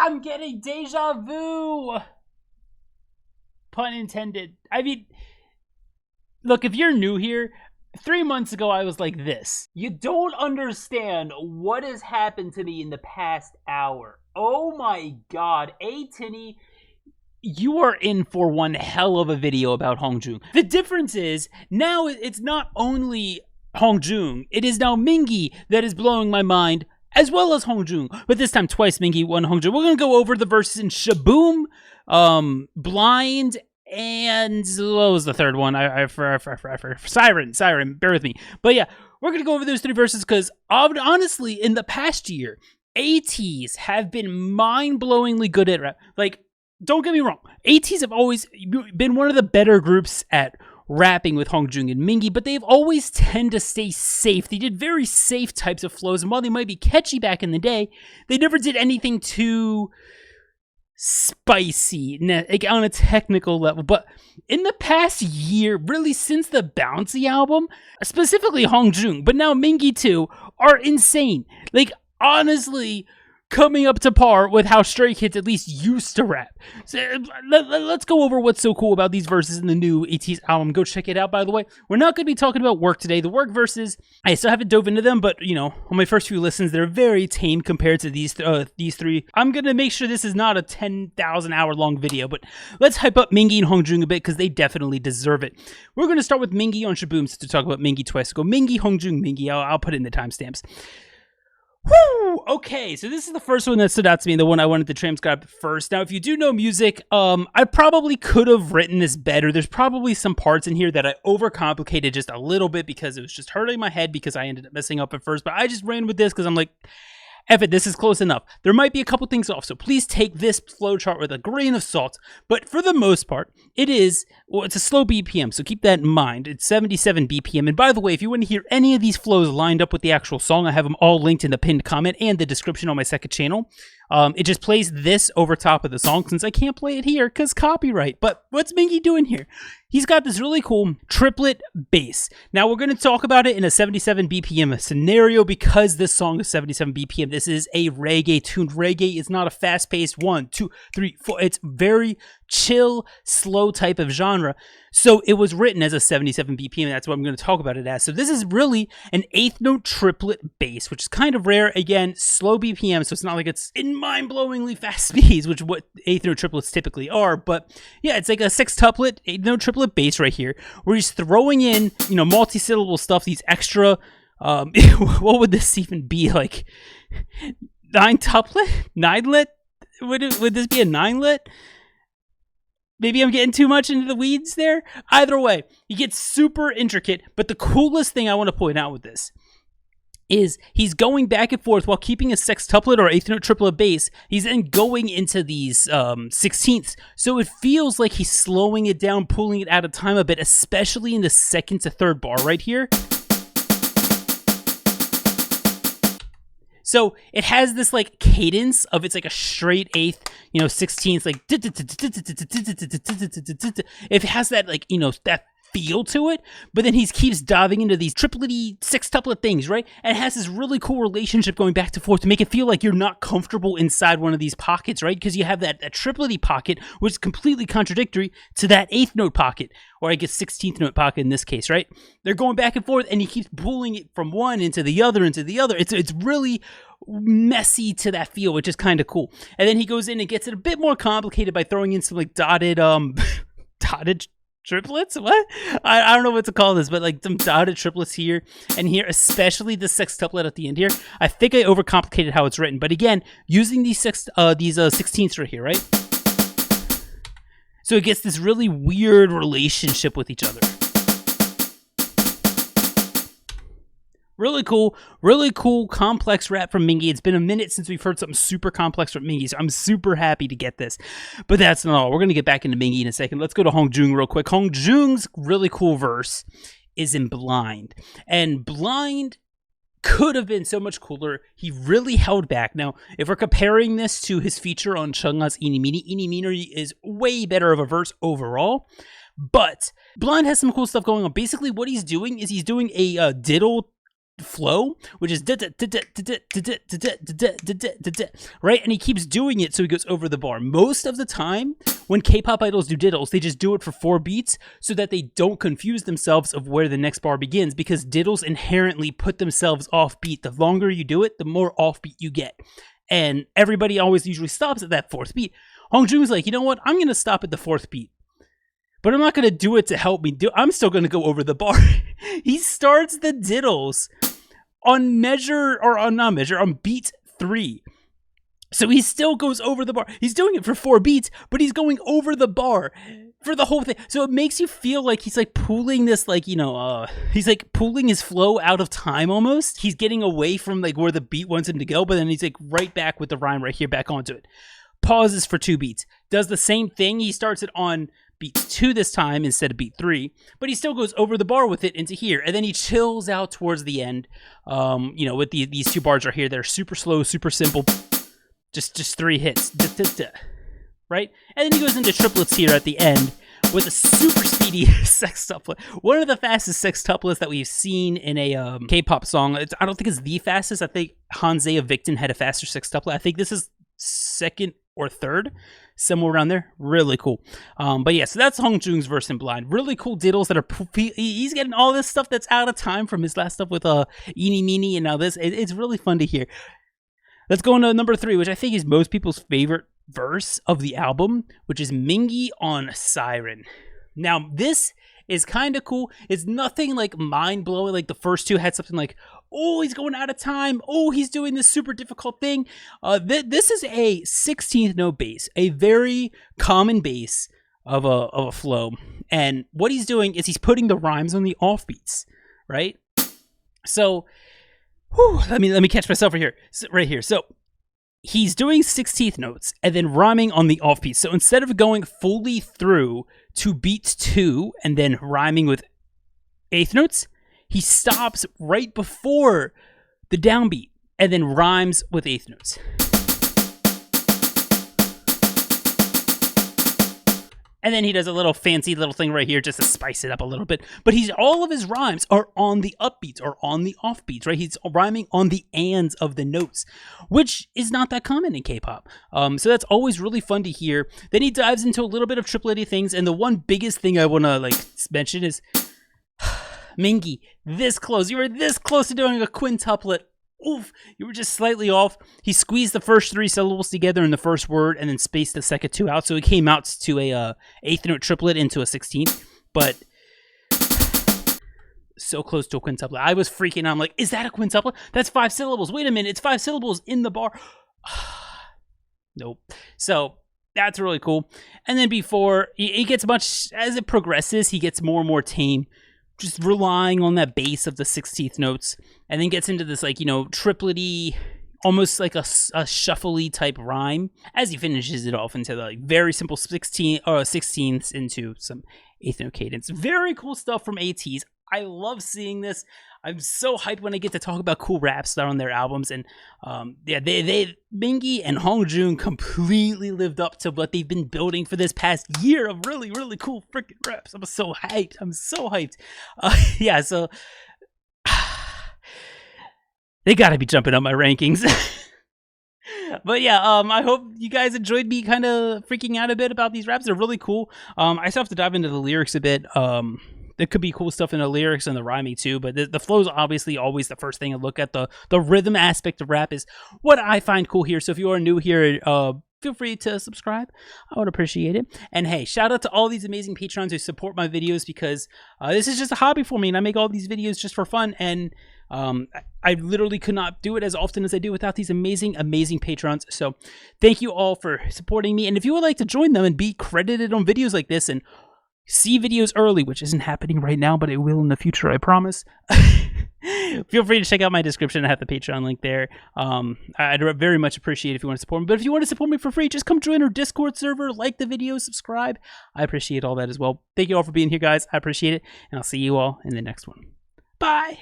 I'm getting deja vu. Pun intended. I mean, look, if you're new here, 3 months ago I was like this. You don't understand what has happened to me in the past hour. Oh my god, Ateez, you are in for one hell of a video about hongjoong. The difference is, now it's not only hongjoong, it is now mingi that is blowing my mind, as well as hongjoong, but this time twice mingi, one hongjoong. We're gonna go over the verses in Shaboom, Blind, and what was the third one? Siren, bear with me. But yeah, we're gonna go over those 3 verses because honestly, in the past year, Ateez have been mind-blowingly good at rap. Like, don't get me wrong, Ateez have always been one of the better groups at rapping with hongjoong and mingi, but they've always tend to stay safe. They did very safe types of flows, and while they might be catchy back in the day, they never did anything too spicy, like on a technical level. But in the past year, really since the Bouncy album, specifically hongjoong, but now mingi too, are insane. Like, honestly, coming up to par with how Stray Kids at least used to rap. So, let's go over what's so cool about these verses in the new Ateez album. Go check it out, by the way. We're not going to be talking about work today. The work verses, I still haven't dove into them, but, you know, on my first few listens, they're very tame compared to these 3. I'm going to make sure this is not a 10,000 hour long video, but let's hype up mingi and hongjoong a bit because they definitely deserve it. We're going to start with mingi on Shaboom to talk about mingi twice ago. Mingi, hongjoong, mingi. I'll put it in the timestamps. Woo! Okay, so this is the first one that stood out to me, the one I wanted to transcribe first. Now, if you do know music, I probably could have written this better. There's probably some parts in here that I overcomplicated just a little bit because it was just hurting my head because I ended up messing up at first. But I just ran with this because I'm like, F it, this is close enough. There might be a couple things off, so please take this flowchart with a grain of salt. But for the most part, it's a slow BPM, so keep that in mind. It's 77 BPM. And by the way, if you want to hear any of these flows lined up with the actual song, I have them all linked in the pinned comment and the description on my second channel. It just plays this over top of the song since I can't play it here because copyright. But what's mingi doing here? He's got this really cool triplet bass. Now we're going to talk about it in a 77 BPM scenario because this song is 77 BPM. This is a reggae tuned. Reggae is not a fast-paced 1, 2, 3, 4. It's very chill, slow type of genre. So it was written as a 77 BPM, and that's what I'm going to talk about it as. So this is really an 8th note triplet bass, which is kind of rare. Again, slow BPM, so it's not like it's in mind-blowingly fast speeds, which is what 8th note triplets typically are. But yeah, it's like a 6-tuplet, 8th note triplet bass right here, where he's throwing in, you know, multi-syllable stuff, these extra, what would this even be, like 9-tuplet? 9-lit? Would this be a 9-lit? Maybe I'm getting too much into the weeds there. Either way, he gets super intricate, but the coolest thing I want to point out with this is he's going back and forth while keeping a 6-tuplet or 8th note triplet bass. He's then going into these 16ths, so it feels like he's slowing it down, pulling it out of time a bit, especially in the 2nd to 3rd bar right here. So it has this like cadence of, it's like a straight 8th, you know, 16th, like it has that, like, you know, that feel to it, but then he keeps diving into these triplety 6-tuplet things, right? And it has this really cool relationship going back and forth to make it feel like you're not comfortable inside one of these pockets, right? Because you have that triplety pocket, which is completely contradictory to that 8th note pocket, or I guess 16th note pocket in this case, right? They're going back and forth, and he keeps pulling it from one into the other, into the other. It's really messy to that feel, which is kind of cool. And then he goes in and gets it a bit more complicated by throwing in some like dotted triplets. What? I don't know what to call this, but like some dotted triplets here and here, especially the 6-tuplet at the end here. I think I overcomplicated how it's written, but again, using these 16ths right here, right? So it gets this really weird relationship with each other. Really cool, complex rap from Mingi. It's been a minute since we've heard something super complex from Mingi, so I'm super happy to get this. But that's not all. We're going to get back into Mingi in a second. Let's go to hongjoong real quick. Hongjoong's really cool verse is in Blind. And Blind could have been so much cooler. He really held back. Now, if we're comparing this to his feature on Chungha's Eeny Meeny is way better of a verse overall. But Blind has some cool stuff going on. Basically, what he's doing is he's doing a diddle flow, which is right, and he keeps doing it so he goes over the bar. Most of the time when K-pop idols do diddles, they just do it for 4 beats so that they don't confuse themselves of where the next bar begins, because diddles inherently put themselves off beat. The longer you do it, the more offbeat you get, and everybody always usually stops at that 4th beat. Hongjoong was like, you know what, I'm gonna stop at the 4th beat, but I'm not going to do it to help me do. I'm still going to go over the bar. He starts the diddles on on beat 3. So he still goes over the bar. He's doing it for 4 beats, but he's going over the bar for the whole thing. So it makes you feel like he's like pulling this, like, you know, he's like pulling his flow out of time almost. He's getting away from like where the beat wants him to go, but then he's like right back with the rhyme right here, back onto it. Pauses for 2 beats. Does the same thing. He starts it on beat 2 this time instead of beat 3, but he still goes over the bar with it into here, and then he chills out towards the end, you know, with these 2 bars right here that are super slow, super simple, just 3 hits, right? And then he goes into triplets here at the end with a super speedy sextuplet, one of the fastest sextuplets that we've seen in a K-pop song. I don't think it's the fastest. I think Hanse of Victon had a faster sextuplet. I think this is 2nd or 3rd, somewhere around there. Really cool. But yeah, so that's Hongjoong's verse in Blind. Really cool diddles that are, he's getting all this stuff that's out of time from his last stuff with Eeny Meeny, and now this. It's really fun to hear. Let's go into number 3, which I think is most people's favorite verse of the album, which is Mingi on Siren. Now this is kind of cool. It's nothing like mind-blowing like the first 2 had something like, oh, he's going out of time, oh, he's doing this super difficult thing. This is a 16th note bass, a very common bass of a flow, and what he's doing is he's putting the rhymes on the offbeats, right? So let me catch myself right here. So he's doing 16th notes and then rhyming on the offbeats. So instead of going fully through to beat 2 and then rhyming with 8th notes, he stops right before the downbeat and then rhymes with 8th notes. And then he does a little fancy little thing right here just to spice it up a little bit. But all of his rhymes are on the upbeats or on the offbeats, right? He's rhyming on the ands of the notes, which is not that common in K-pop. So that's always really fun to hear. Then he dives into a little bit of tripletty things. And the one biggest thing I want to mention is Mingi, this close. You were this close to doing a quintuplet. Oof, you were just slightly off. He squeezed the first 3 syllables together in the first word and then spaced the second 2 out. So it came out to a 8th note triplet into a 16th, but so close to a quintuplet. I was freaking out. I'm like, is that a quintuplet? That's 5 syllables. Wait a minute. It's 5 syllables in the bar. Nope. So that's really cool. And then before he gets much, as it progresses, he gets more and more tame, just relying on that bass of the 16th notes, and then gets into this, like, you know, triplety, almost like a shuffly type rhyme as he finishes it off into the like very simple 16ths into some 8th note cadence. Very cool stuff from Ateez. I love seeing this. I'm so hyped when I get to talk about cool raps that are on their albums, and yeah, Mingi and Hongjoong completely lived up to what they've been building for this past year of really, really cool freaking raps. I'm so hyped. I'm so hyped. Yeah, so they gotta be jumping up my rankings. But yeah, I hope you guys enjoyed me kind of freaking out a bit about these raps. They're really cool. I still have to dive into the lyrics a bit. There could be cool stuff in the lyrics and the rhyming too, but the flow is obviously always the first thing I look at. The rhythm aspect of rap is what I find cool here. So if you are new here, feel free to subscribe. I would appreciate it. And hey, shout out to all these amazing patrons who support my videos, because this is just a hobby for me, and I make all these videos just for fun. And I literally could not do it as often as I do without these amazing, amazing patrons. So thank you all for supporting me. And if you would like to join them and be credited on videos like this and see videos early, which isn't happening right now, but it will in the future, I promise. Feel free to check out my description. I have the Patreon link there. I'd very much appreciate it if you want to support me. But if you want to support me for free, just come join our Discord server, like the video, subscribe. I appreciate all that as well. Thank you all for being here, guys. I appreciate it. And I'll see you all in the next one. Bye.